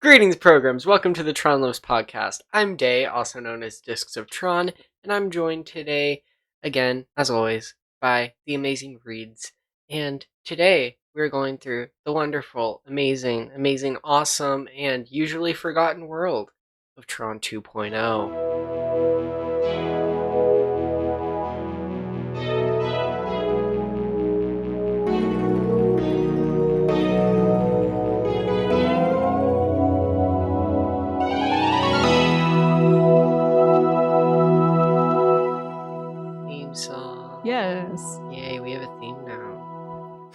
Greetings, programs. Welcome to the Tron Lives podcast. I'm Day, also known as Discs of Tron, and I'm joined today, again, as always, by the amazing Reedz. And today, we're going through the wonderful, amazing, awesome, and usually forgotten world of Tron 2.0. Theme song. Yes. Yay, we have a theme now.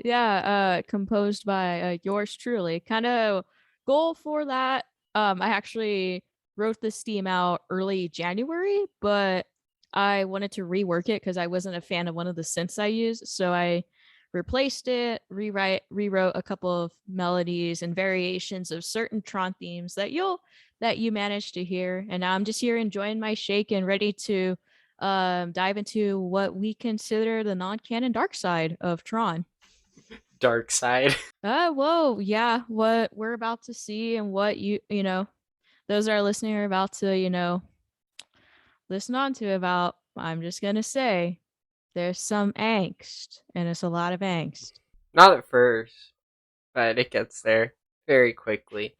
Yeah, composed by yours truly. Kind of goal for that. I actually wrote this theme out early January, but I wanted to rework it because I wasn't a fan of one of the synths I used. So I replaced it, rewrote a couple of melodies and variations of certain Tron themes that you managed to hear. And now I'm just here enjoying my shake and ready to dive into what we consider the non-canon dark side of Tron. Dark side. Whoa, yeah, what we're about to see and what those that are listening are about to, listen on to about, I'm just gonna say, there's some angst, and it's a lot of angst. Not at first, but it gets there very quickly.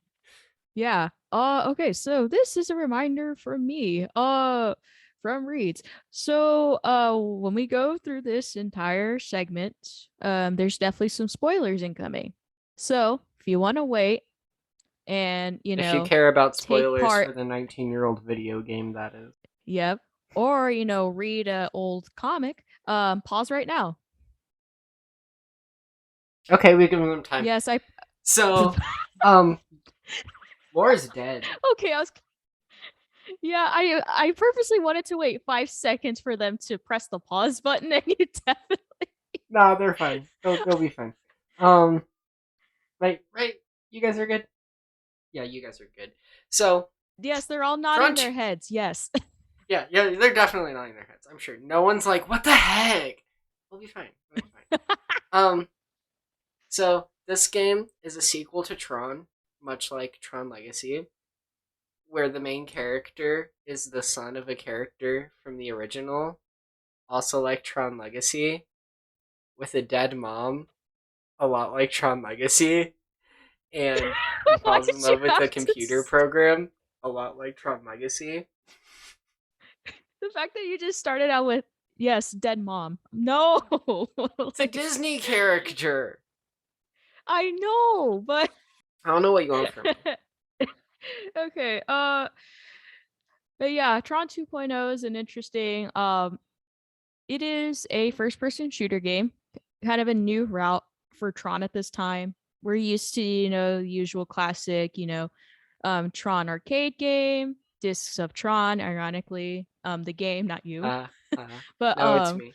Yeah. Okay, so this is a reminder from me, from Reedz. So, when we go through this entire segment, there's definitely some spoilers incoming. So, if you want to wait and, If you care about take spoilers part, for the 19-year-old video game, that is. yep, or, read a old comic, pause right now. Okay, we give them time. Yes, So, um, Laura's dead. okay, yeah, I purposely wanted to wait 5 seconds for them to press the pause button, and you definitely. Nah, they're fine. They'll be fine. Right. You guys are good. Yeah, you guys are good. So, Yes, they're all nodding Crunch. their heads. Yes. Yeah, they're definitely nodding their heads. I'm sure. No one's like, "What the heck?" We'll be fine. We'll be fine. Um, so this game is a sequel to Tron, much like Tron Legacy, where the main character is the son of a character from the original, also like Tron Legacy, with a dead mom, a lot like Tron Legacy, and he Why falls in did you love with a have to? computer program, a lot like Tron Legacy. The fact that you just started out with yes, dead mom. No, It's a like Disney character. I know, but I don't know what you want from me. okay. But yeah, Tron 2.0 is an interesting. It is a first-person shooter game, kind of a new route for Tron at this time. We're used to the usual classic, Tron arcade game, Discs of Tron. Ironically, the game, not you. Uh, uh, But no, it's me.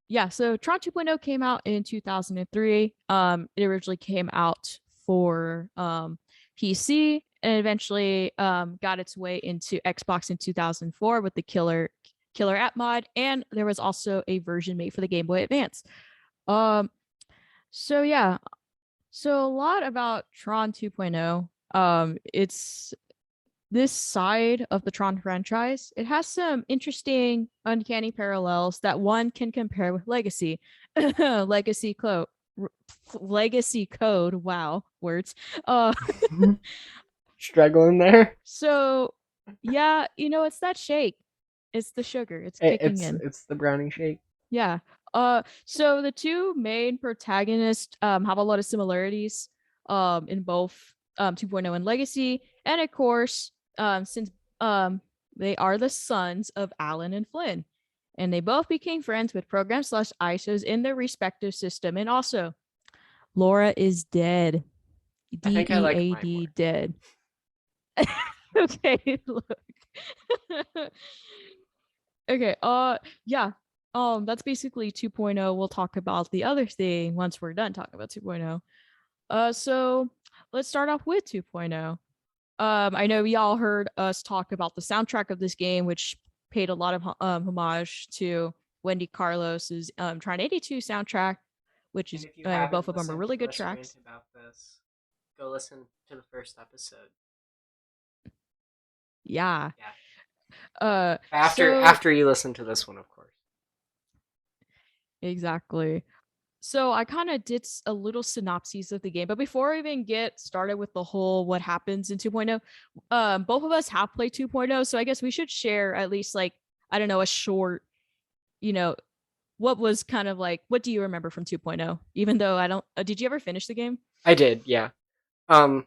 yeah, so Tron 2.0 came out in 2003. It originally came out for PC and eventually got its way into Xbox in 2004 with the Killer App mod, and there was also a version made for the Game Boy Advance. Um, so yeah, so a lot about Tron 2.0. It's this side of the Tron franchise, it has some interesting, uncanny parallels that one can compare with Legacy. Legacy Code. Legacy Code. Wow, words. Uh, Struggling there. so yeah, it's that shake. It's the sugar. It's kicking It's in. it's the brownie shake. Yeah. So the two main protagonists have a lot of similarities in both 2.0 and Legacy, and of course, since they are the sons of Alan and Flynn, and they both became friends with program slash ISOs in their respective system, and also Laura is dead. I think I like mine DEAD more. dead. Okay, look. Okay, yeah. That's basically 2.0. We'll talk about the other thing once we're done talking about 2.0. So let's start off with 2.0. I know y'all heard us talk about the soundtrack of this game, which paid a lot of homage to Wendy Carlos's Tron 82 soundtrack, which And is if you haven't both of them are listened really to good us rant tracks. about this, go listen to the first episode. Yeah. Yeah. So After you listen to this one, of course. exactly. So I kind of did a little synopsis of the game, but before I even get started with the whole what happens in 2.0, both of us have played 2.0, so I guess we should share at least like I don't know a short, you know, what was kind of like what do you remember from 2.0? Even though I don't, did you ever finish the game? I did, yeah. Um,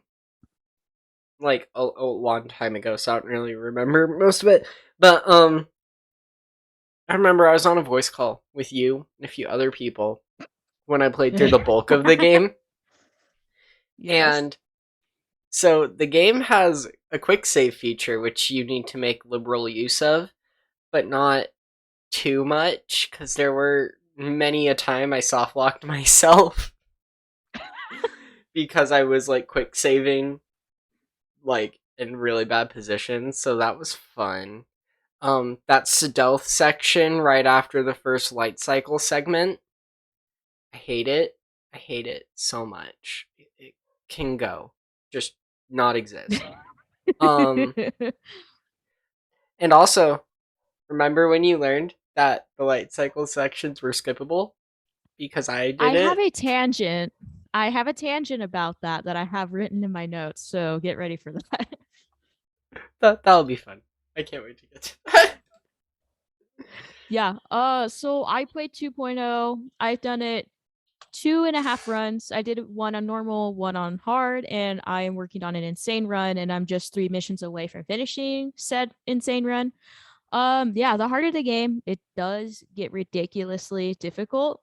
like a long time ago, so I don't really remember most of it. But I remember I was on a voice call with you and a few other people when I played through the bulk of the game, Yes. and so the game has a quick save feature which you need to make liberal use of, but not too much because there were many a time I soft locked myself because I was like quick saving like in really bad positions, so that was fun. That stealth section right after the first light cycle segment, I hate it. I hate it so much. It can go, just not exist. Um, and also remember when you learned that the light cycle sections were skippable because I I did have it. a tangent. I have a tangent about that I have written in my notes, so get ready for that. That'll be fun. I can't wait to get to that. Yeah. So I played 2.0. I've done it 2.5 runs. I did one on normal, one on hard, and I am working on an insane run, and I'm just 3 missions away from finishing said insane run. Yeah, the harder the game, it does get ridiculously difficult.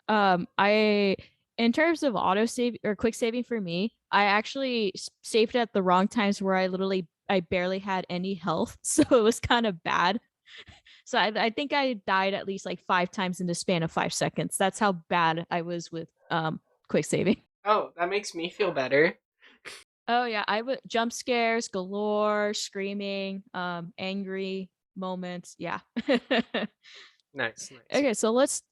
I in terms of auto save or quick saving for me, I actually saved at the wrong times where I barely had any health, so it was kind of bad. So I think I died at least like 5 times in the span of 5 seconds. That's how bad I was with quick saving. Oh, that makes me feel better. Oh yeah, I would jump scares galore, screaming, angry moments. Yeah. Nice, nice. Okay, so let's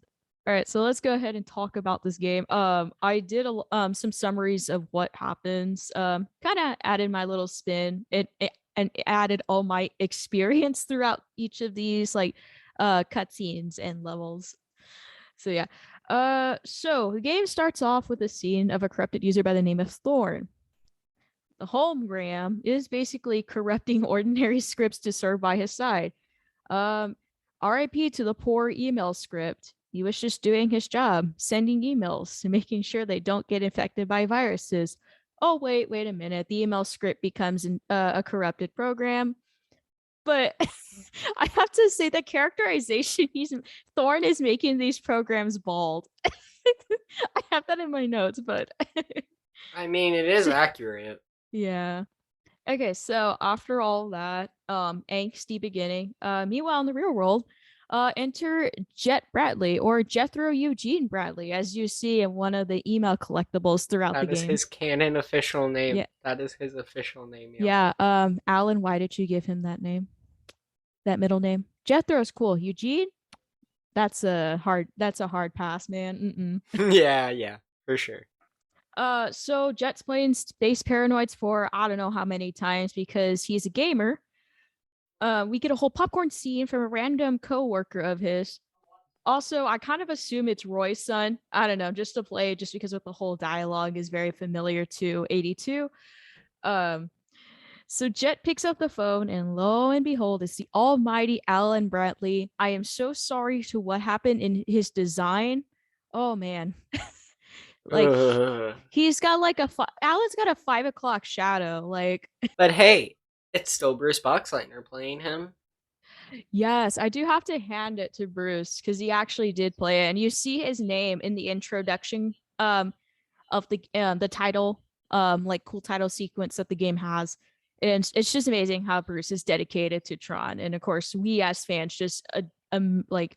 all right, so let's go ahead and talk about this game. I did some summaries of what happens. Kind of added my little spin. And it added all my experience throughout each of these like cutscenes and levels. So yeah. So the game starts off with a scene of a corrupted user by the name of Thorn. The hologram is basically corrupting ordinary scripts to serve by his side. Um, RIP to the poor email script. He was just doing his job, sending emails and making sure they don't get infected by viruses. Oh, wait a minute. The email script becomes a corrupted program. But I have to say the characterization Thorn is making these programs bald. I have that in my notes, but I mean, it is accurate. yeah. Okay, so after all that, angsty beginning, meanwhile in the real world, enter Jet Bradley or Jethro Eugene Bradley, as you see in one of the email collectibles throughout the That is game. his canon official name. Yeah, That is his official name, yo. yeah. Alan, why did you give him that name? That middle name? Jethro's cool. Eugene, that's a hard pass, man. Yeah, yeah, for sure. So Jet's playing Space Paranoids for I don't know how many times because he's a gamer. We get a whole popcorn scene from a random coworker of his. Also, I kind of assume it's Roy's son. I don't know, just to play, just because with the whole dialogue is very familiar to 82. Um, so Jet picks up the phone, and lo and behold, it's the almighty Alan Bradley. I am so sorry to what happened in his design. Oh man, like Ugh. he's got like Alan's got a 5 o'clock shadow. Like But hey, it's still Bruce Boxleitner playing him. yes, I do have to hand it to Bruce because he actually did play it, and you see his name in the introduction of the title like cool title sequence that the game has, and it's just amazing how Bruce is dedicated to Tron, and of course we as fans just like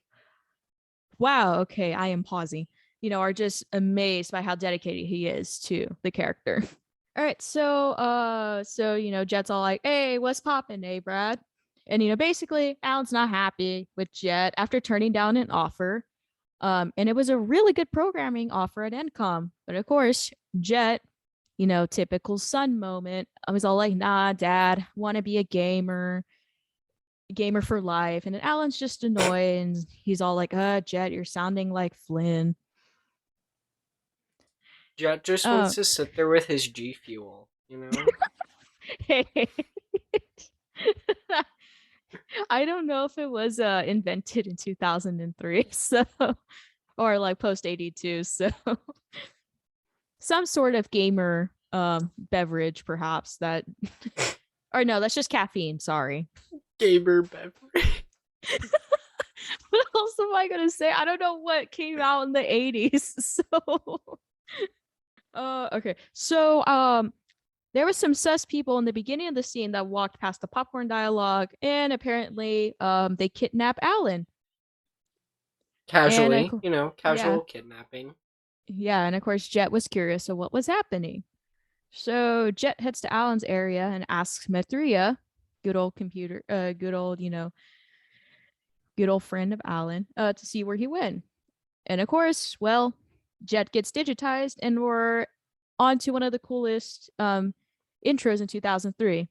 wow, okay, I am pausing, are just amazed by how dedicated he is to the character. All right, so Jet's all like, "Hey, what's poppin', eh, Brad?" And basically, Alan's not happy with Jet after turning down an offer. And it was a really good programming offer at Encom, but of course, Jet typical son moment. I was all like, nah, dad, want to be a gamer for life. And then Alan's just annoyed and he's all like, Jet, you're sounding like Flynn. Jet just Oh, wants to sit there with his G Fuel, you know? hey. I don't know if it was invented in 2003, so or like post 82, so some sort of gamer beverage perhaps that or no, that's just caffeine, sorry. Gamer beverage. What else am I gonna say? I don't know what came out in the 80s. So okay. So there was some sus people in the beginning of the scene that walked past the popcorn dialogue, and apparently they kidnap Alan. And Casually, you know, yeah, casual kidnapping. yeah, and of course Jet was curious of what was happening. So Jet heads to Alan's area and asks Mithria, good old computer, good old friend of Alan, to see where he went. And of course, well, Jet gets digitized, and we're on to one of the coolest intros in 2003.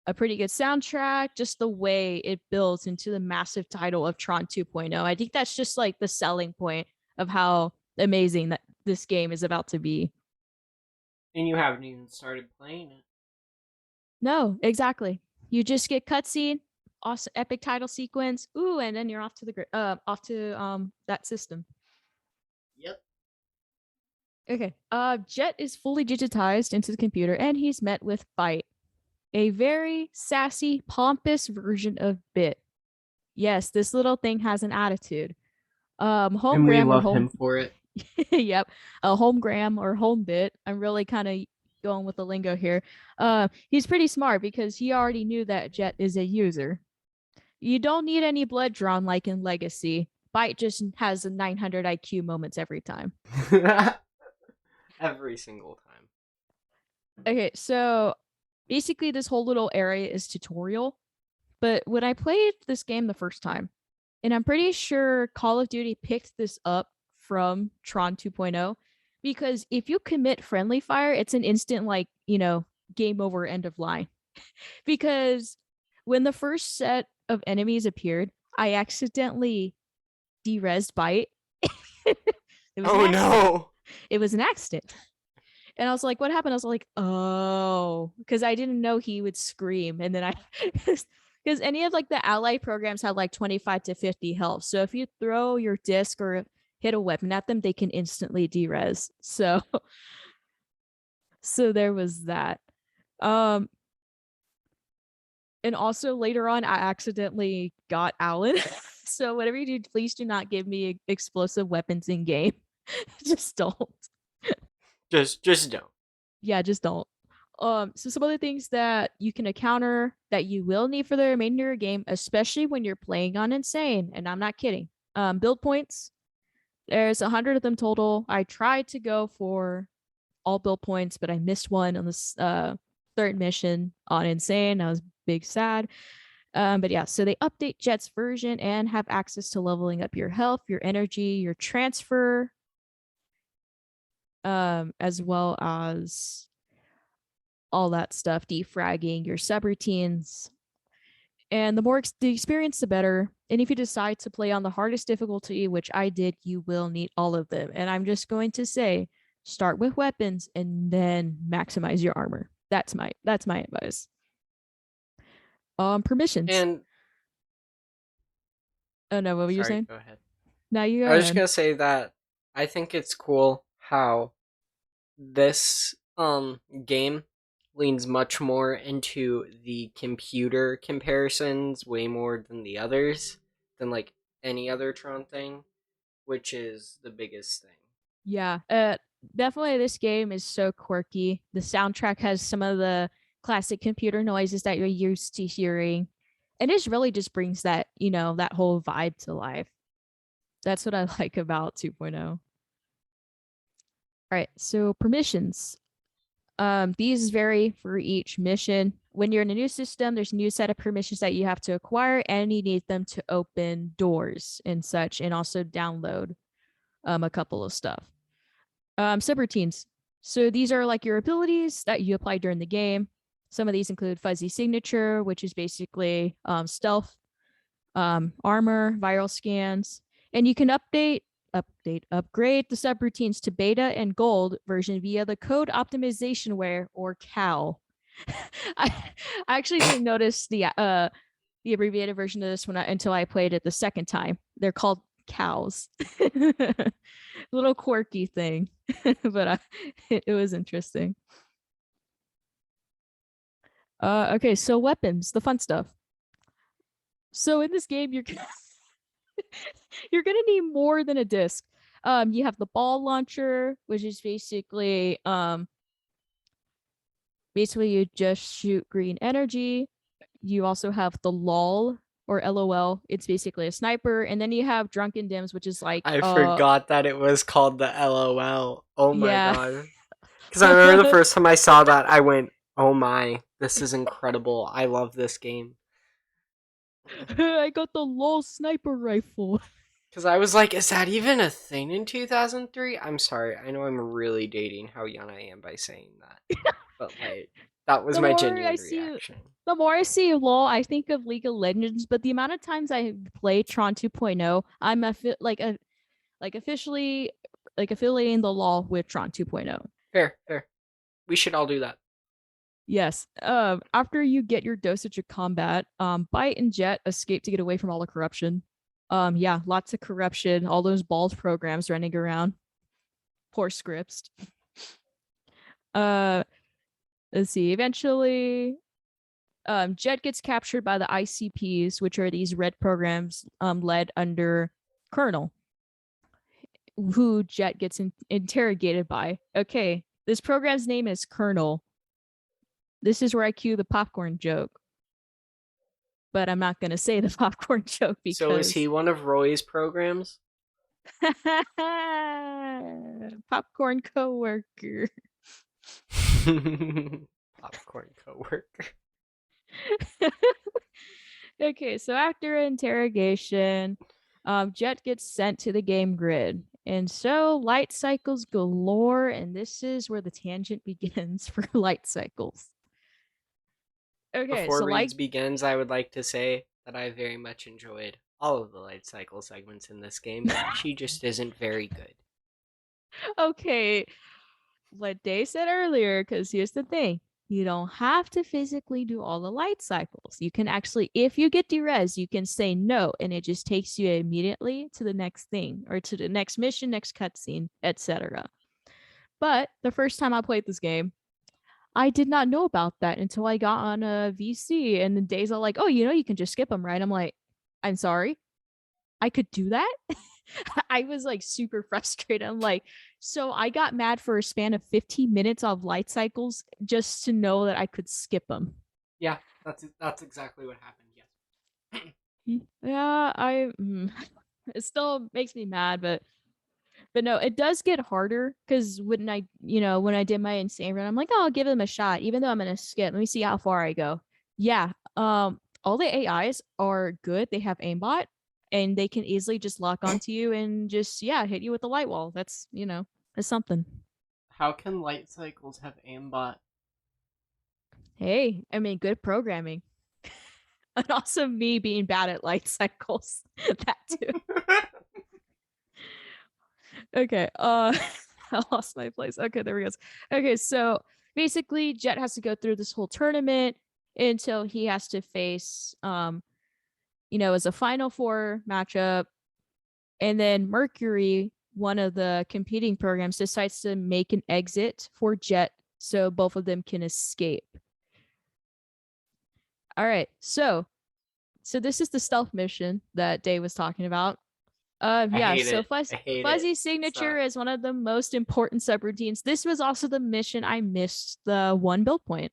A pretty good soundtrack, just the way it builds into the massive title of Tron 2.0. I think that's just like the selling point of how amazing that this game is about to be. And you haven't even started playing it. No, exactly. You just get cutscene, awesome epic title sequence, ooh, and then you're off to that system. Yep. Okay. Jet is fully digitized into the computer, and he's met with Bite, a very sassy, pompous version of Bit. Yes, this little thing has an attitude. And we Homegram or love home him for it. yep. A homegram or home bit. I'm really kind of going with the lingo here. He's pretty smart because he already knew that Jet is a user. You don't need any blood drawn like in Legacy. Bite just has a 900 IQ moments every time. Every single time. Okay, so basically this whole little area is tutorial. But when I played this game the first time, and I'm pretty sure Call of Duty picked this up from Tron 2.0, because if you commit friendly fire, it's an instant, like, game over, end of line. Because when the first set of enemies appeared, I accidentally derezzed Bite. It was an Oh accident. no! It was an accident. And I was like, what happened? I was like, oh, because I didn't know he would scream. And then because any of like the ally programs have like 25 to 50 health. So if you throw your disc or hit a weapon at them, they can instantly derez. So there was that. Um, and also later on, I accidentally got Alan. So whatever you do, please do not give me explosive weapons in game. Just don't. Just don't. Yeah, just don't. So some other things that you can encounter that you will need for the remainder of your game, especially when you're playing on Insane, and I'm not kidding. Build points. There's 100 of them total. I tried to go for all build points, but I missed one on this third mission on Insane. I was big sad. But yeah, so they update Jet's version and have access to leveling up your health, your energy, your transfer, as well as all that stuff, defragging your subroutines. And the more the experience, the better. And if you decide to play on the hardest difficulty, which I did, you will need all of them. And I'm just going to say, start with weapons and then maximize your armor. That's my advice. Permissions. And Oh no, what were you sorry, saying? go ahead. No, you go I was just ahead. gonna say that I think it's cool how this game leans much more into the computer comparisons way more than the others, than like any other Tron thing, which is the biggest thing. Yeah. Definitely this game is so quirky. The soundtrack has some of the classic computer noises that you're used to hearing. And it really just brings that, that whole vibe to life. That's what I like about 2.0. All right, so permissions. These vary for each mission. When you're in a new system, there's a new set of permissions that you have to acquire, and you need them to open doors and such, and also download a couple of stuff. Subroutines. So these are like your abilities that you apply during the game. Some of these include fuzzy signature, which is basically stealth, armor, viral scans, and you can upgrade the subroutines to beta and gold version via the code optimizationware or COW. I actually didn't notice the abbreviated version of this until I played it the second time. They're called cows. Little quirky thing, but it was interesting. Okay, so weapons, the fun stuff. So in this game, you're gonna need more than a disc. You have the ball launcher, which is basically you just shoot green energy. You also have the LOL or LOL. It's basically a sniper, and then you have Drunken Dims, which is like I forgot that it was called the LOL. Oh my yeah. god. Because I remember the first time I saw that, I went, oh my, this is incredible. I love this game. I got the LOL sniper rifle. Because I was like, is that even a thing in 2003? I'm sorry. I know I'm really dating how young I am by saying that. But, like, that was The my more I genuine see reaction. the more I see LOL, I think of League of Legends, but the amount of times I play Tron 2.0, I'm officially like affiliating the LOL with Tron 2.0. Fair, fair. We should all do that. Yes. After you get your dosage of combat, Bite and Jet escape to get away from all the corruption. Yeah, lots of corruption, all those balls programs running around. Poor scripts. Uh let's see. Eventually, Jet gets captured by the ICPs, which are these red programs led under Colonel, who Jet gets interrogated by. Okay, this program's name is Colonel. This is where I cue the popcorn joke. But I'm not going to say the popcorn joke because. So is he one of Roy's programs? Popcorn coworker. Popcorn coworker. Okay, so after interrogation, Jet gets sent to the game grid. And so light cycles galore, and this is where the tangent begins for light cycles. Okay, Before so Reedz begins, I would like to say that I very much enjoyed all of the light cycle segments in this game. She just isn't very good. Okay, what Day said earlier, because here's the thing. You don't have to physically do all the light cycles. You can actually, if you get derez, you can say no, and it just takes you immediately to the next thing or to the next mission, next cutscene, etc. But the first time I played this game, I did not know about that until I got on a VC, and the Days are like, "Oh, you can just skip them, right?" I'm like, "I'm sorry, I could do that." I was like super frustrated. I'm like, so I got mad for a span of 15 minutes of light cycles just to know that I could skip them. Yeah, that's exactly what happened. Yes. Yeah, it still makes me mad, but no, it does get harder because when I did my insane run, I'm like, oh, I'll give them a shot, even though I'm gonna skip. Let me see how far I go. Yeah, all the AIs are good. They have aimbot, and they can easily just lock onto you and just hit you with the light wall. That's it's something. How can light cycles have aimbot? Hey, I mean, good programming, and also me being bad at light cycles. That too. Okay. I lost my place. Okay, there we go. Okay, so basically Jet has to go through this whole tournament until he has to face as a final four matchup. And then Mercury, one of the competing programs, decides to make an exit for Jet so both of them can escape. All right, so this is the stealth mission that Day was talking about. So Fuzzy Signature is one of the most important subroutines. This was also the mission I missed the one build point.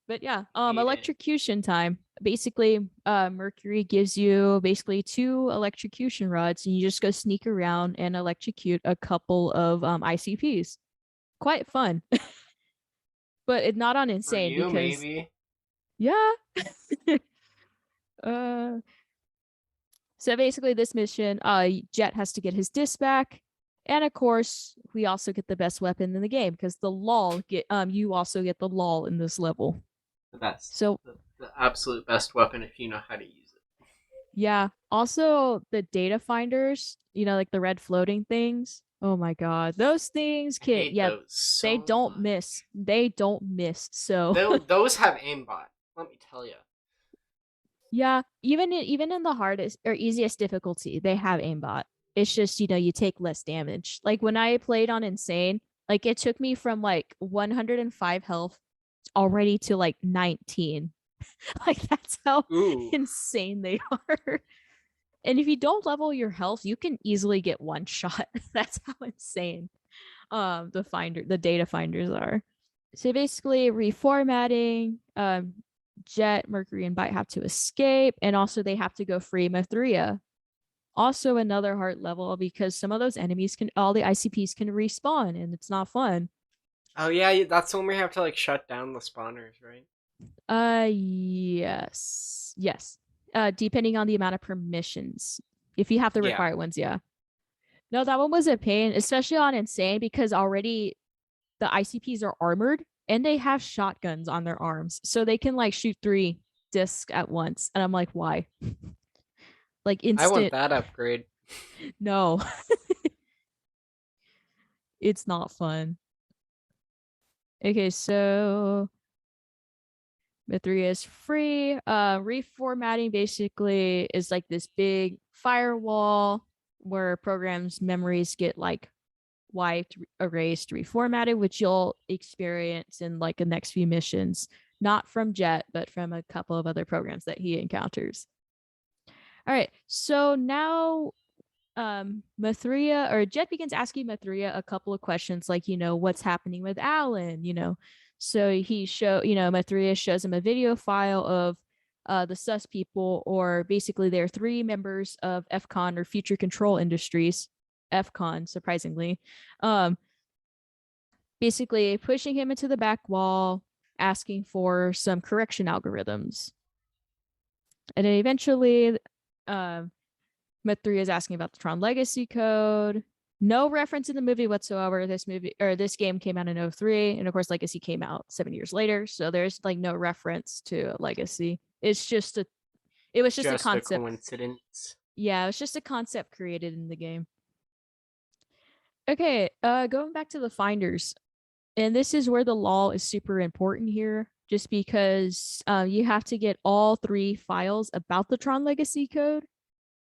But yeah, electrocution time. Basically, Mercury gives you basically 2 electrocution rods, and you just go sneak around and electrocute a couple of ICPs. Quite fun. But it's not on insane For you, because maybe. Yeah. So basically this mission, Jet has to get his disc back, And of course, we also get the best weapon in the game because the lull get you also get the lull in this level. The best. So The absolute best weapon if you know how to use it. yeah. Also the data finders, like the red floating things. Oh my god. Those things I can hate those they so don't much. miss. They don't miss. So Those have aimbot. Let me tell you. yeah, even in the hardest or easiest difficulty, they have aimbot. It's just, you take less damage. Like when I played on insane, like it took me from like 105 health already to like 19. Like that's how Ooh. insane they are. And if you don't level your health, you can easily get one shot. That's how insane the data finders are. So basically reformatting, Jet, Mercury, and Bite have to escape, and also they have to go free Mithria. Also another hard level because some of those enemies all the ICPs can respawn, and it's not fun. Oh yeah, that's when we have to like shut down the spawners, right? Yes. Yes. Depending on the amount of permissions. If you have the Yeah. required ones, yeah. No, that one was a pain, especially on Insane, because already the ICPs are armored and they have shotguns on their arms. So they can like shoot 3 discs at once. And I'm like, why? Like I want instant. that upgrade. No, it's not fun. Okay, so Mithria is free. Reformatting basically is like this big firewall where programs' memories get like wiped, erased, reformatted, which you'll experience in like the next few missions, not from Jet, but from a couple of other programs that he encounters. All right, so now Mithria or Jet begins asking Mithria a couple of questions like, what's happening with Alan, So Mithria shows him a video file of the sus people, or basically they're 3 members of FCON or Future Control Industries, FCON, surprisingly. Basically pushing him into the back wall, asking for some correction algorithms. And then eventually, Mithria is asking about the Tron Legacy code. No reference in the movie whatsoever. This game came out in 2003, and of course Legacy came out 7 years later, so there's like no reference to Legacy. It was just a Just a concept. coincidence. Yeah, it was just a concept created in the game. Okay, going back to the finders. And this is where the law is super important here, just because you have to get all 3 files about the Tron Legacy code,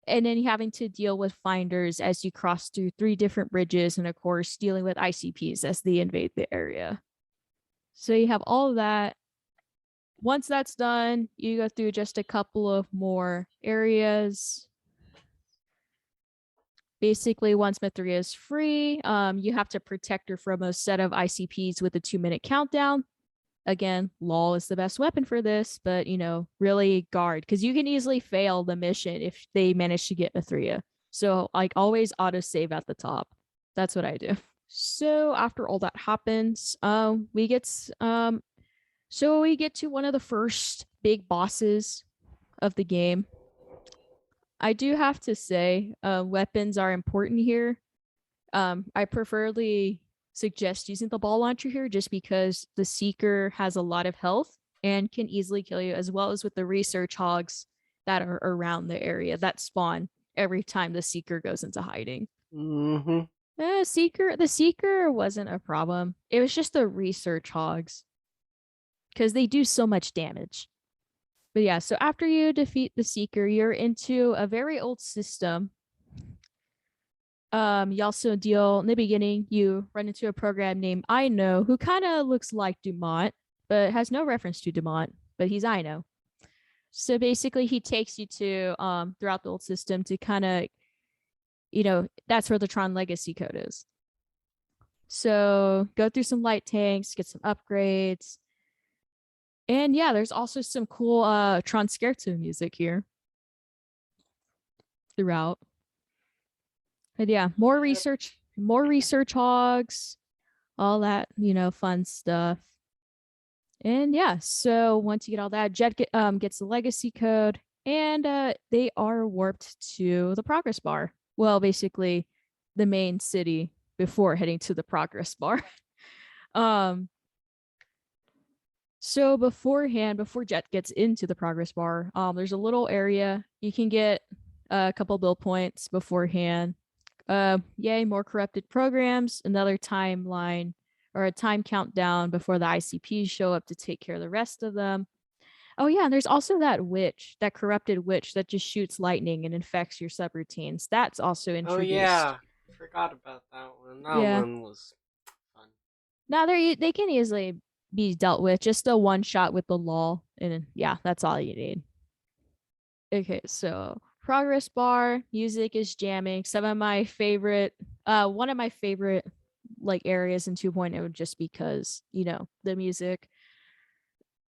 and then having to deal with finders as you cross through 3 different bridges, and of course dealing with ICPs as they invade the area. So you have all of that. Once that's done, you go through just a couple of more areas. Basically, once Mithria is free, you have to protect her from a set of ICPs with a 2-minute countdown. Again, LOL is the best weapon for this, but really guard, because you can easily fail the mission if they manage to get Mithria. So like always auto save at the top. That's what I do. So after all that happens, we get to one of the first big bosses of the game. I do have to say, weapons are important here. I preferably suggest using the ball launcher here just because the Seeker has a lot of health and can easily kill you, as well as with the research hogs that are around the area that spawn every time the Seeker goes into hiding. Mm-hmm. The Seeker wasn't a problem. It was just the research hogs, because they do so much damage. But yeah, so after you defeat the Seeker, you're into a very old system. You also deal in the beginning, you run into a program named I Know, who kind of looks like Dumont, but has no reference to Dumont, but he's I Know. So basically he takes you to throughout the old system to kind of, that's where the Tron Legacy code is. So go through some light tanks, get some upgrades. And yeah, there's also some cool Tron Scherzo music here throughout. But yeah, more research hogs, all that, fun stuff. And yeah, so once you get all that, Jet gets the legacy code, and they are warped to the progress bar. Well, basically, the main city before heading to the progress bar. um so beforehand, before Jet gets into the progress bar, there's a little area you can get a couple bill points beforehand. Yay, more corrupted programs, another timeline or a time countdown before the ICPs show up to take care of the rest of them. Oh yeah, and there's also that witch, that corrupted witch that just shoots lightning and infects your subroutines. That's also Oh introduced. yeah, I forgot about that one. That Yeah. one was fun. Now they can easily be dealt with. Just a one shot with the lull, and yeah, that's all you need. Okay, so progress bar, music is jamming. Some of my favorite, one of my favorite like areas in 2.0 just because, the music.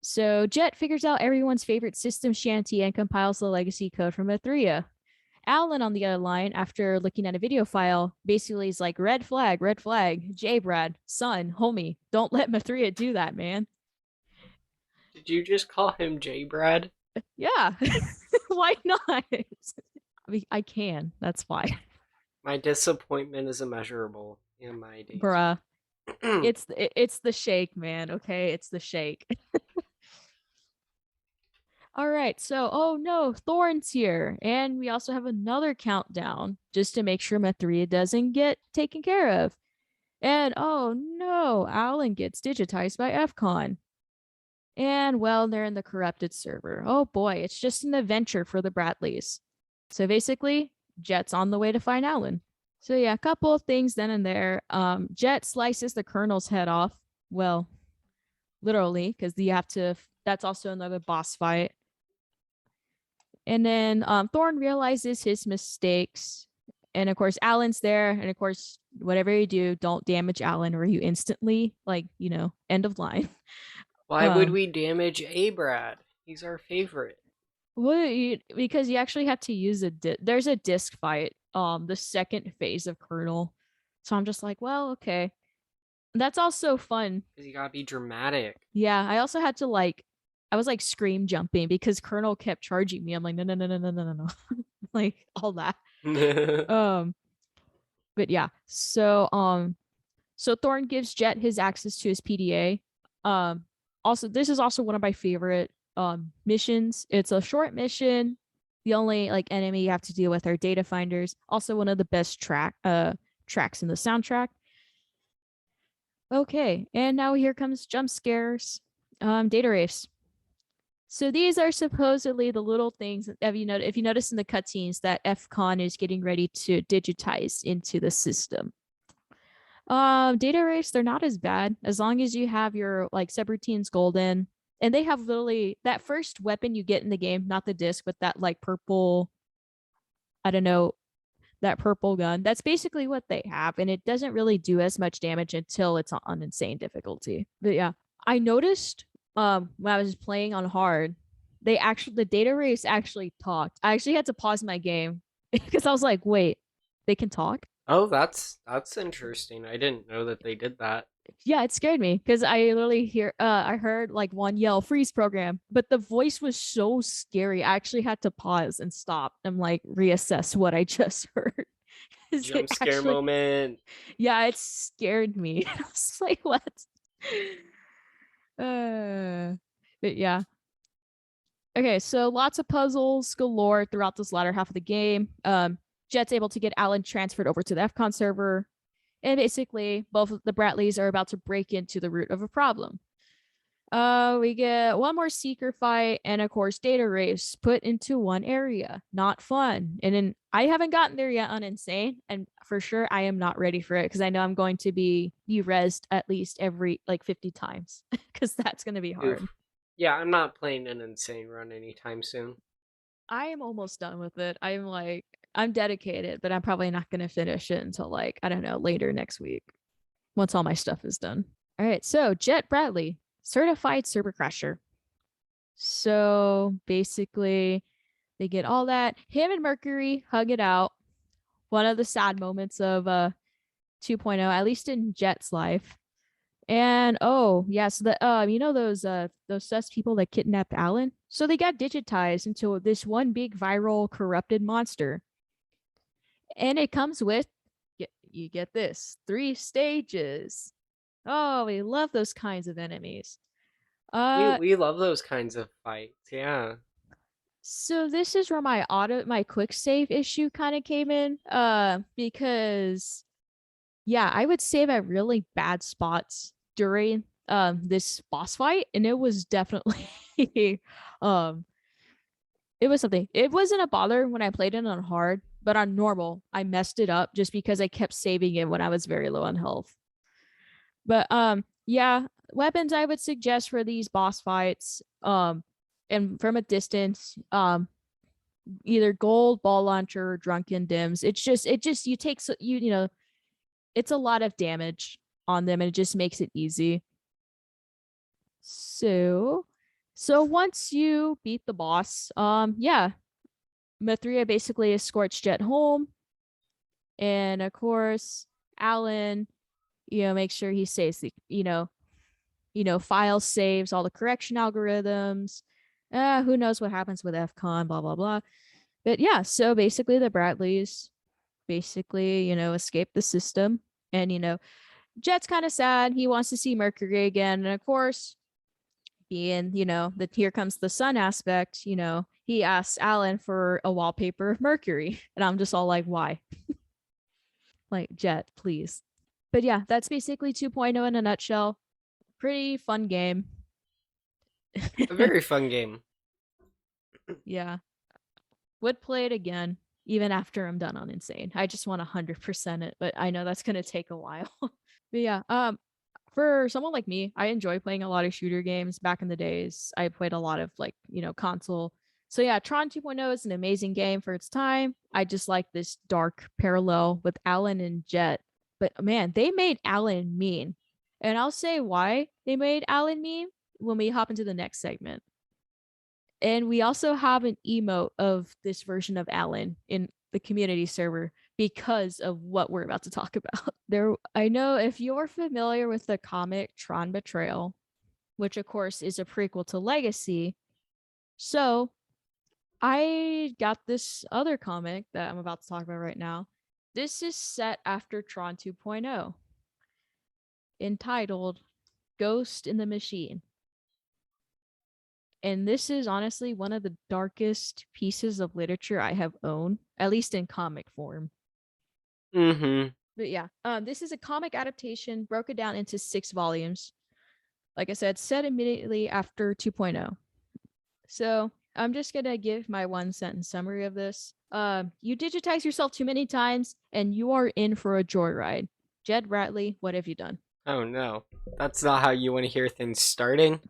So Jet figures out everyone's favorite system shanty and compiles the legacy code from Athria. Alan on the other line, after looking at a video file, basically is like, red flag, J Brad, son, homie, don't let Mathria do that, man. Did you just call him J Brad? Yeah. Why not? I can. That's why. My disappointment is immeasurable in my days. Bruh. It's the shake, man. Okay, it's the shake. All right, so oh no, Thorn's here, and we also have another countdown just to make sure Mathria doesn't get taken care of. And oh no, Alan gets digitized by FCON. And well, they're in the corrupted server. Oh boy, it's just an adventure for the Bradleys. So basically, Jet's on the way to find Alan. So yeah, a couple of things then and there. Jet slices the colonel's head off. Well, literally, because you have to. That's also another boss fight. And then Thorn realizes his mistakes. And of course, Alan's there. And of course, whatever you do, don't damage Alan or you instantly, end of line. Why would we damage A Brad? He's our favorite. Well, because you actually have to use there's a disc fight, the second phase of Colonel. So I'm just like, well, okay. That's also fun. Because you gotta be dramatic. Yeah, I also had to I was like scream jumping because Colonel kept charging me. I'm like, no, no, no, no, no, no, no, no. Like all that. But yeah. So Thorn gives Jet his access to his PDA. Also, this is also one of my favorite missions. It's a short mission. The only enemy you have to deal with are data finders. Also one of the best tracks in the soundtrack. Okay, and now here comes jump scares. Data race. So these are supposedly the little things that if you notice in the cutscenes that FCON is getting ready to digitize into the system. Data race, they're not as bad as long as you have your subroutines golden, and they have literally that first weapon you get in the game, not the disc, but that purple, I don't know, that purple gun. That's basically what they have, and it doesn't really do as much damage until it's on insane difficulty. But yeah, I noticed when I was playing on hard, the data race actually talked. I actually had to pause my game because I was like, wait, they can talk? Oh, that's interesting. I didn't know that they did that. Yeah, it scared me because I literally I heard one yell, freeze program, but the voice was so scary. I actually had to pause and stop and reassess what I just heard. Jump scare moment. Yeah, it scared me. I was like, what? But yeah. Okay, so lots of puzzles galore throughout this latter half of the game. Jet's able to get Alan transferred over to the FCON server. And basically, both of the Bradleys are about to break into the root of a problem. We get one more Seeker fight and, of course, data race put into one area. Not fun. And then I haven't gotten there yet on Insane. And for sure, I am not ready for it because I know I'm going to be rezzed at least every 50 times because that's going to be hard. Oof. Yeah, I'm not playing an Insane run anytime soon. I am almost done with it. I'm dedicated, but I'm probably not going to finish it until I don't know, later next week once all my stuff is done. All right. So Jet Bradley, certified server crasher. So basically they get all that. Him and Mercury hug it out. One of the sad moments of 2.0, at least in Jet's life. And oh yeah, so those sus people that kidnapped Alan, so they got digitized into this one big viral corrupted monster. And it comes with, you get this 3 stages. Oh, we love those kinds of enemies. We love those kinds of fights. Yeah. So this is where my quick save issue kind of came in. Because yeah, I would save at really bad spots during this boss fight, and it was definitely um it was something. It wasn't a bother when I played it on hard, but on normal, I messed it up just because I kept saving it when I was very low on health. But yeah, weapons I would suggest for these boss fights, and from a distance, either gold, ball launcher, or drunken dims. It just you take you know, it's a lot of damage on them and it just makes it easy. So once you beat the boss, yeah, Mithria basically escorts Jet home, and of course, Alan, makes sure he saves the, file saves all the correction algorithms. Who knows what happens with FCON, blah blah blah. But yeah, so basically the Bradleys basically, escape the system, and Jet's kind of sad. He wants to see Mercury again, and of course, being, the here comes the sun aspect, he asks Alan for a wallpaper of Mercury. And I'm just all like, why? Like, Jet, please. But yeah, that's basically 2.0 in a nutshell. Pretty fun game. A very fun game. Yeah. Would play it again, even after I'm done on Insane. I just want 100% it, but I know that's going to take a while. But yeah, for someone like me, I enjoy playing a lot of shooter games. Back in the days, I played a lot of console. So yeah, Tron 2.0 is an amazing game for its time. I just like this dark parallel with Alan and Jet. But man, they made Alan mean. And I'll say why they made Alan mean when we hop into the next segment. And we also have an emote of this version of Alan in the community server because of what we're about to talk about. I know if you're familiar with the comic Tron Betrayal, which of course is a prequel to Legacy. So I got this other comic that I'm about to talk about right now. This is set after Tron 2.0, entitled Ghost in the Machine. And this is honestly one of the darkest pieces of literature I have owned, at least in comic form. Mm-hmm. But yeah, this is a comic adaptation broken down into 6 volumes. Like I said, set immediately after 2.0. So I'm just gonna give my 1-sentence summary of this. You digitize yourself too many times, and you are in for a joyride. Jed Ratley, what have you done? Oh no, that's not how you want to hear things starting.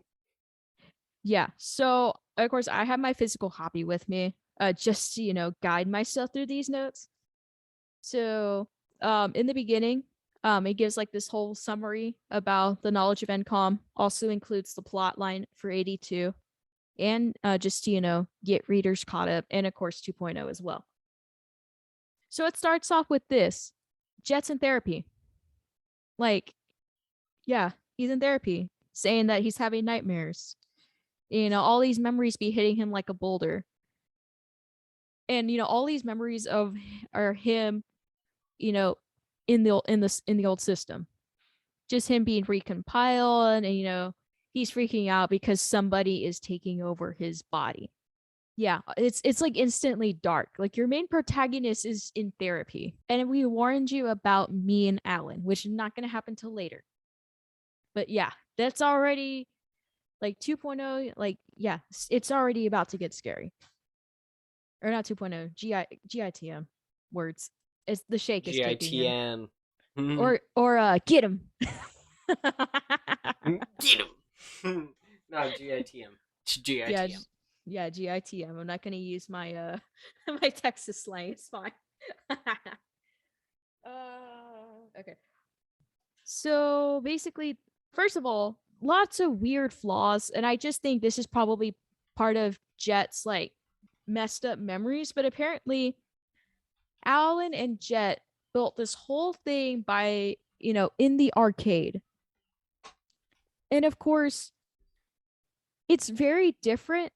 Yeah. So of course I have my physical copy with me, just to, guide myself through these notes. So in the beginning, it gives like this whole summary about the knowledge of NCOM, also includes the plot line for 82, and just to, get readers caught up, and of course 2.0 as well. So it starts off with this: Jet's in therapy. Like, yeah, he's in therapy, saying that he's having nightmares. All these memories be hitting him like a boulder. And all these memories are him, in the old system. Just him being recompiled, and he's freaking out because somebody is taking over his body. Yeah, it's like instantly dark. Like, your main protagonist is in therapy. And we warned you about me and Alan, which is not going to happen till later. But yeah, that's already like 2.0. Like, yeah, it's already about to get scary. Or not 2.0, GITM words. It's the shake escaping him. GITM. Or get him. Get him. No, GITM. It's Yeah, GITM. yeah, GITM. I'm not gonna use my my Texas slang. It's fine. Okay. So basically, first of all, lots of weird flaws, and I just think this is probably part of Jet's like messed up memories. But apparently, Alan and Jet built this whole thing by in the arcade, and of course, it's very different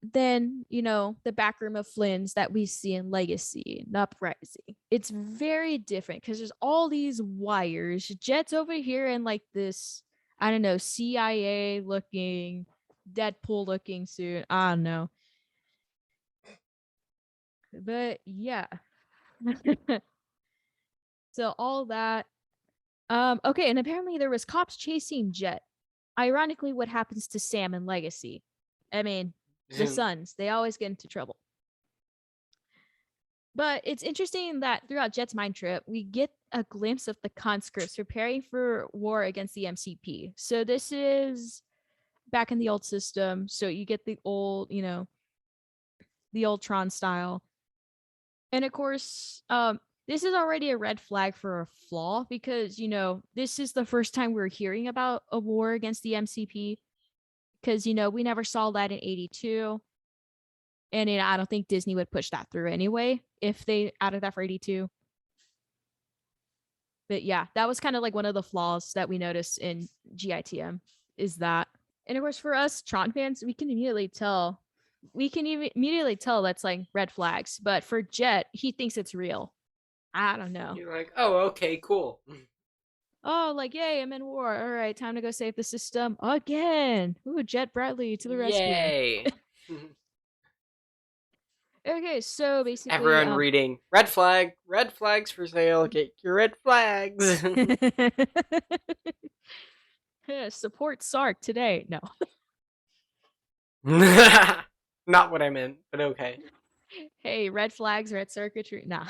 than, the backroom of Flynn's that we see in Legacy and Uprising. It's very different because there's all these wires. Jet's over here in like this, I don't know, CIA looking, Deadpool looking suit. I don't know. But yeah. So all that. Okay, and apparently there was cops chasing Jet. Ironically, what happens to Sam in Legacy? I mean, the sons, they always get into trouble. But it's interesting that throughout Jet's mind trip, we get a glimpse of the conscripts preparing for war against the MCP. So this is back in the old system. So you get the old, the old Tron style. And of course, this is already a red flag for a flaw because, this is the first time we're hearing about a war against the MCP because, we never saw that in 82. And I don't think Disney would push that through anyway if they added that for 82. But yeah, that was kind of like one of the flaws that we noticed in GITM is that. And of course, for us Tron fans, we can immediately tell. We can immediately tell that's like red flags. But for Jet, he thinks it's real. I don't know. You're like, oh, okay, cool. Oh, like, yay, I'm in war. All right, time to go save the system again. Ooh, Jet Bradley to the rescue. Yay. Okay, so basically Everyone reading red flags for sale, get your red flags. Support Sark today. No. Not what I meant, but okay. Hey, red flags, red circuitry. Nah.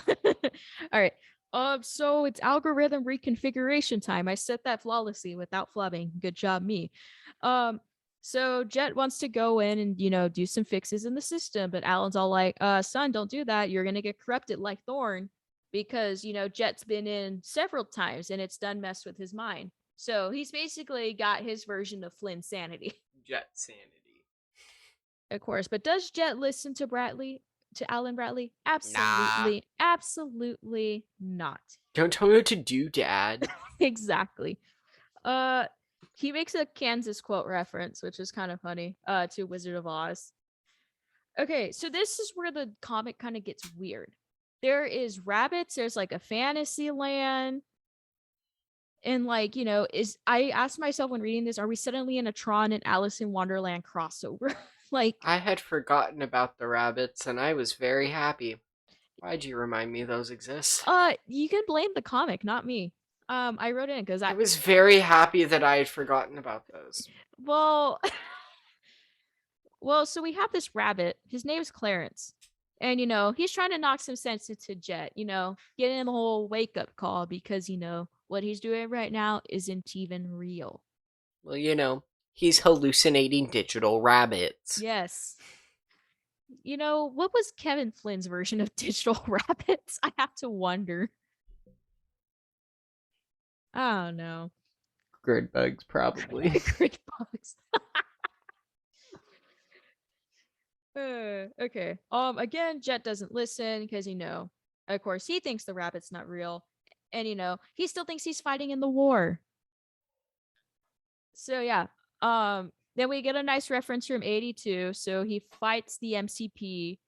All right. So it's algorithm reconfiguration time. I said that flawlessly without flubbing. Good job, me. So Jet wants to go in and, do some fixes in the system, but Alan's all like, son, don't do that. You're gonna get corrupted like Thorn because, Jet's been in several times and it's done mess with his mind. So he's basically got his version of Flynn's sanity. Jet sanity. Of course, but does Jet listen to Alan Bradley? Absolutely, absolutely not. Don't tell me what to do, Dad. Exactly. He makes a Kansas quote reference, which is kind of funny, to Wizard of Oz. Okay, so this is where the comic kind of gets weird. There is rabbits, there's like a fantasy land. And like, I asked myself when reading this, are we suddenly in a Tron and Alice in Wonderland crossover? Like, I had forgotten about the rabbits and I was very happy. Why'd you remind me those exist? You can blame the comic, not me. I wrote in because I was very happy that I had forgotten about those. Well, so we have this rabbit. His name's Clarence. And, he's trying to knock some sense into Jet, get him a whole wake up call because, what he's doing right now isn't even real. Well, he's hallucinating digital rabbits. Yes. What was Kevin Flynn's version of digital rabbits? I have to wonder. I don't know. Grid bugs, probably. Grid bugs. Okay. Again, Jet doesn't listen because, of course, he thinks the rabbit's not real. And, he still thinks he's fighting in the war. So, yeah. Then we get a nice reference from 82. So he fights the MCP.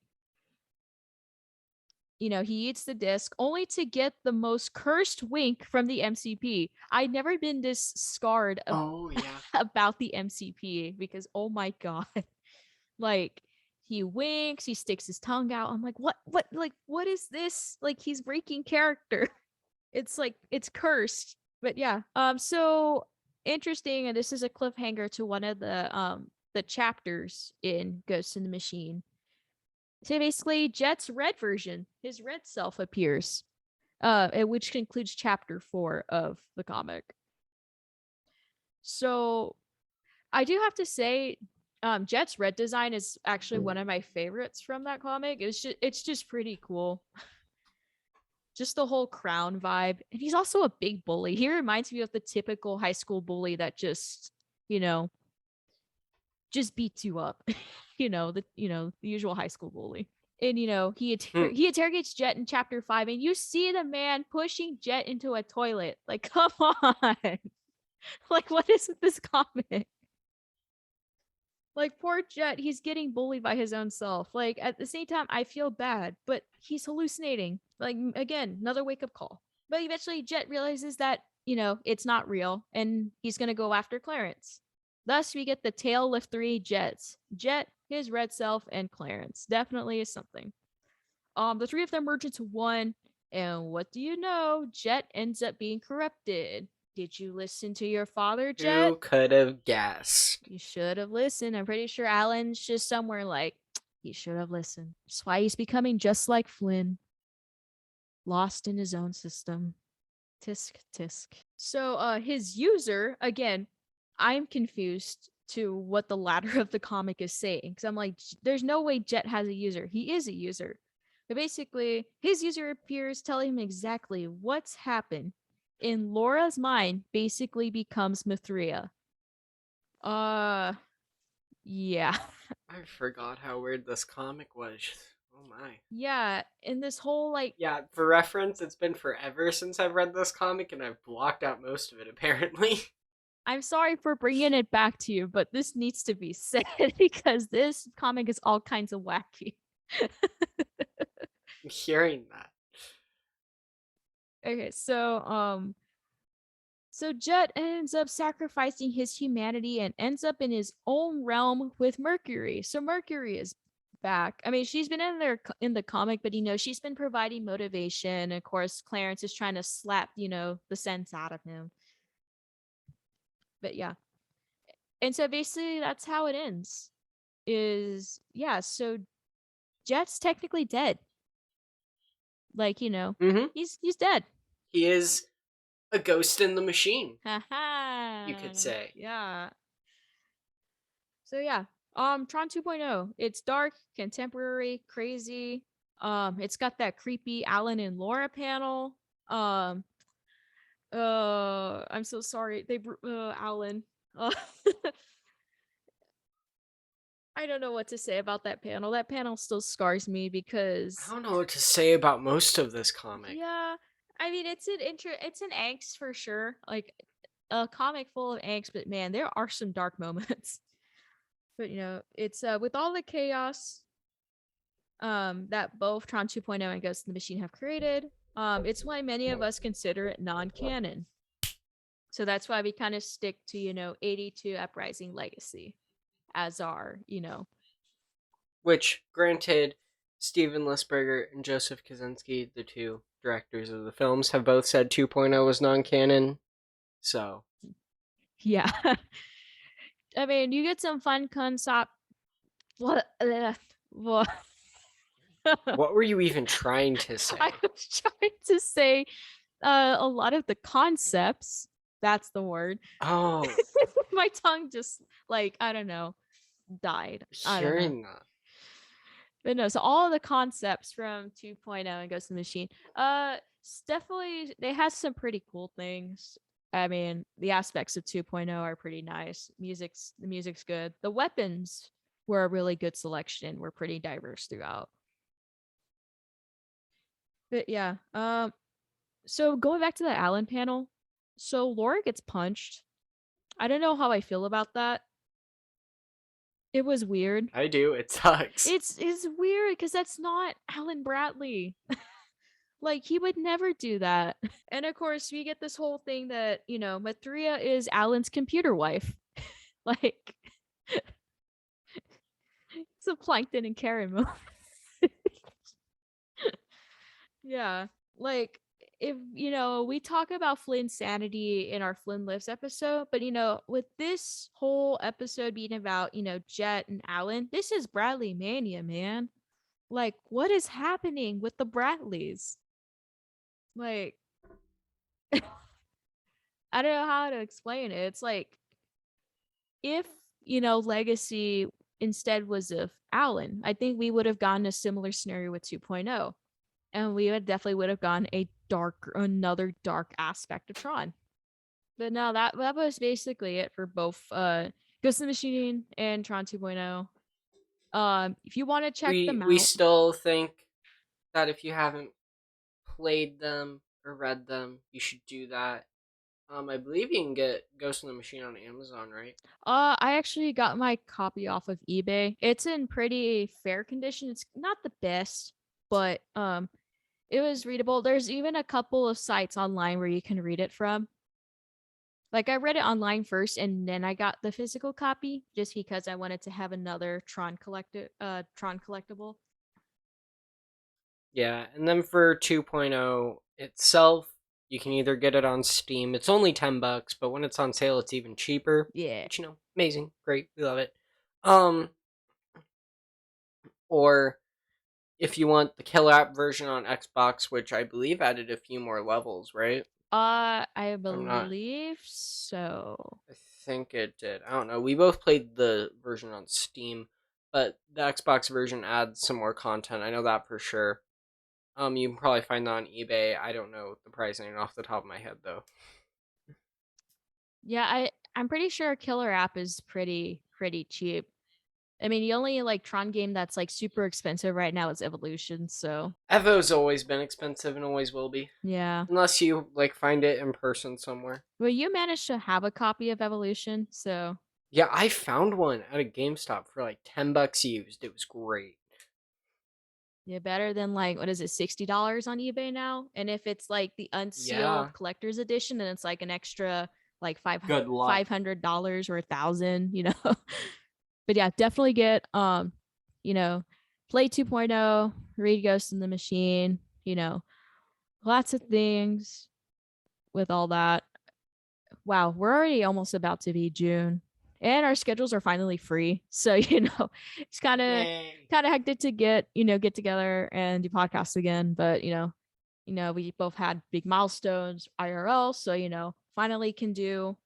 He eats the disc only to get the most cursed wink from the MCP. I'd never been this scarred about the MCP because, oh my God. Like, he winks, he sticks his tongue out. I'm like, what is this? Like, he's breaking character. It's like, it's cursed. But yeah. So interesting, and this is a cliffhanger to one of the chapters in Ghost in the Machine. So basically, Jet's red version, his red self appears, which concludes chapter 4 of the comic. So I do have to say, Jet's red design is actually one of my favorites from that comic. It's just pretty cool. Just the whole crown vibe. And he's also a big bully. He reminds me of the typical high school bully that just, just beats you up. The usual high school bully. And he interrogates Jet in chapter 5, and you see the man pushing Jet into a toilet. Like, come on. Like, what is with this comic? Like poor Jet, he's getting bullied by his own self. Like at the same time, I feel bad, but he's hallucinating. Like again, another wake up call. But eventually, Jet realizes that it's not real, and he's gonna go after Clarence. Thus, we get the tail of three Jets: Jet, his red self, and Clarence. Definitely is something. The three of them merge into one, and what do you know? Jet ends up being corrupted. Did you listen to your father, Jet? Who could have guessed? You should have listened. I'm pretty sure Alan's just somewhere like, he should have listened. That's why he's becoming just like Flynn, lost in his own system. Tisk tisk. So his user, again, I'm confused to what the latter of the comic is saying. Because I'm like, there's no way Jet has a user. He is a user. But basically, his user appears telling him exactly what's happened. In Laura's mind, basically becomes Mithria. Yeah. I forgot how weird this comic was. Oh my. Yeah, and this whole like Yeah, for reference, it's been forever since I've read this comic, and I've blocked out most of it apparently. I'm sorry for bringing it back to you, but this needs to be said because this comic is all kinds of wacky. I'm hearing that. Okay, so Jet ends up sacrificing his humanity and ends up in his own realm with Mercury. So Mercury is back. I mean, she's been in there in the comic, but she's been providing motivation. Of course, Clarence is trying to slap, the sense out of him. But yeah. And so basically that's how it ends. Is yeah, so Jet's technically dead. Like, Mm-hmm. he's dead. He is a ghost in the machine, you could Haha. say. Yeah. So yeah. Tron 2.0. It's dark, contemporary, crazy. It's got that creepy Alan and Laura panel. Um I'm so sorry. Alan. Uh, I don't know what to say about that panel. That panel still scars me I because don't know what to say about most of this comic. yeah, I mean it's an angst for sure. Like a comic full of angst, but man, there are some dark moments. But it's with all the chaos that both Tron 2.0 and Ghost in the Machine have created, it's why many of us consider it non-canon. So that's why we kind of stick to, 82 Uprising Legacy as our. Which, granted, Steven Lisberger and Joseph Kaczynski, the two directors of the films, have both said 2.0 was non-canon. So, Yeah. I mean, you get some fun concept. What? What? what were you even trying to say? I was trying to say a lot of the concepts. That's the word. Oh, My tongue just like I don't know died. I don't know. hearing that. But no, so all of the concepts from 2.0 and Ghost in the Machine, definitely they have some pretty cool things. I mean, the aspects of 2.0 are pretty nice. The music's good. The weapons were a really good selection. Were pretty diverse throughout. But yeah, so going back to the Allen panel, so Laura gets punched. I don't know how I feel about that. It was weird. I do. It sucks. It's weird because that's not Alan Bradley. Like he would never do that. And of course, we get this whole thing that Mathria is Alan's computer wife. Like it's a Plankton and Karen moment. Yeah, like if we talk about Flynn's sanity in our Flynn Lives episode, but with this whole episode being about Jet and Alan, this is Bradley mania, man. Like what is happening with the Bradleys? Like I don't know how to explain it. It's like if Legacy instead was of Alan, I think we would have gotten a similar scenario with 2.0, and we would have gone another dark aspect of Tron. But no, that was basically it for both Ghost in the Machine and Tron 2.0. If you want to check them We out, still think that if you haven't played them or read them, you should do that. I believe you can get Ghost in the Machine on Amazon, right? I actually got my copy off of eBay. It's in pretty fair condition. It's not the best, but it was readable. There's even a couple of sites online where you can read it from. Like I read it online first and then I got the physical copy just because I wanted to have another Tron collectible. Yeah, and then for 2.0 itself, you can either get it on Steam. It's only $10, but when it's on sale, it's even cheaper. Yeah. Which, amazing, great, we love it. Um, or if you want the killer app version on Xbox, which I believe added a few more levels, right? I I'm not. believe so. I think it did. I don't know. We both played the version on Steam, but the Xbox version adds some more content. I know that for sure. You can probably find that on eBay. I don't know the pricing off the top of my head though. Yeah, I'm pretty sure Killer App is pretty cheap. I mean, the only like Tron game that's like super expensive right now is Evolution, so Evo's always been expensive and always will be, yeah. unless you like find it in person somewhere. Well, you managed to have a copy of Evolution, so Yeah, I found one at a GameStop for like $10 used. It was great. yeah, better than like what is it, $60 on eBay now? And if it's like the Yeah. unsealed collector's edition, then it's like an extra like Good luck. $500 or 1,000, you know. But yeah, definitely get you know, play 2.0, read Ghost in the Machine, you know, lots of things with all that. Wow, we're already almost about to be June. And our schedules are finally free. So, it's Yay. kind of hectic to get together and do podcasts again. But, we both had big milestones IRL. So, finally can do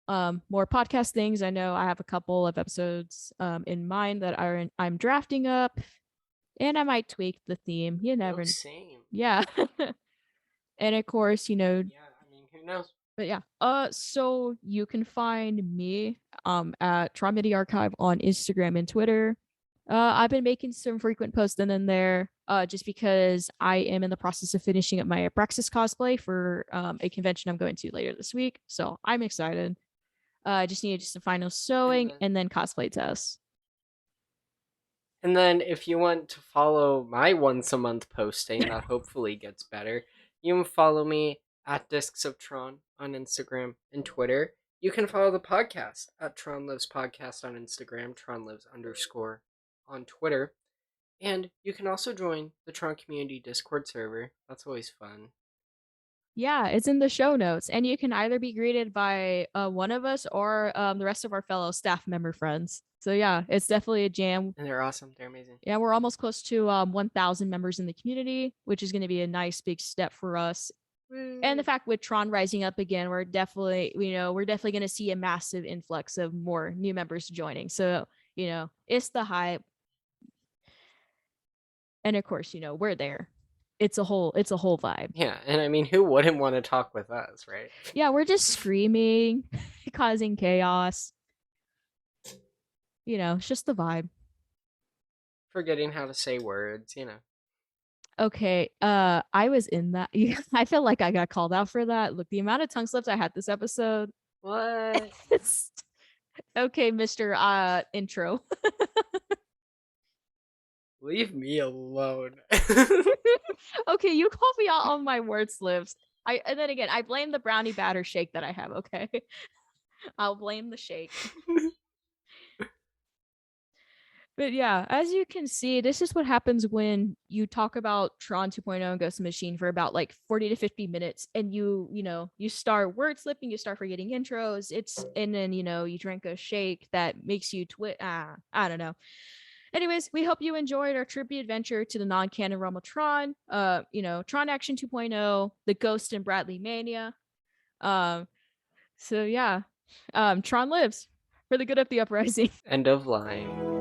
more podcast things. I know I have a couple of episodes in mind that I'm drafting up, and I might tweak the theme. You Oh, never, same. yeah. And of course, Yeah, I mean, who knows? but yeah. So you can find me at Tron Midi Archive on Instagram and Twitter. I've been making some frequent posts in and there, just because I am in the process of finishing up my Abraxas cosplay for a convention I'm going to later this week. So I'm excited. I just need just a final sewing and then cosplay test. And then if you want to follow my once a month posting that hopefully gets better, you can follow me at Discs of Tron on Instagram and Twitter. You can follow the podcast at Tron Lives Podcast on Instagram, Tron Lives _ on Twitter. And you can also join the Tron Community Discord server. That's always fun. Yeah, it's in the show notes, and you can either be greeted by one of us or the rest of our fellow staff member friends. So yeah, it's definitely a jam. And they're awesome. They're amazing. Yeah, we're almost close to 1,000 members in the community, which is going to be a nice big step for us. And the fact with Tron rising up again, we're definitely going to see a massive influx of more new members joining. So it's the hype, and of course we're there. It's a whole vibe. Yeah, and I mean, who wouldn't want to talk with us, right? Yeah, we're just screaming, causing chaos. It's just the vibe. Forgetting how to say words. Okay, I was in that. I feel like I got called out for that. Look, the amount of tongue slips I had this episode. What? Okay, Mr. Intro. Leave me alone. Okay, you called me out on my word slips. And then again, I blame the brownie batter shake that I have, okay? I'll blame the shake. But yeah, as you can see, this is what happens when you talk about Tron 2.0 and Ghost Machine for about like 40 to 50 minutes, and you start word slipping, you start forgetting intros. And then you drink a shake that makes you I don't know. Anyways, we hope you enjoyed our trippy adventure to the non-canon realm of Tron. Tronaction 2.0, the Ghost and Bradley Mania. So yeah, Tron lives for the good of the uprising. End of line.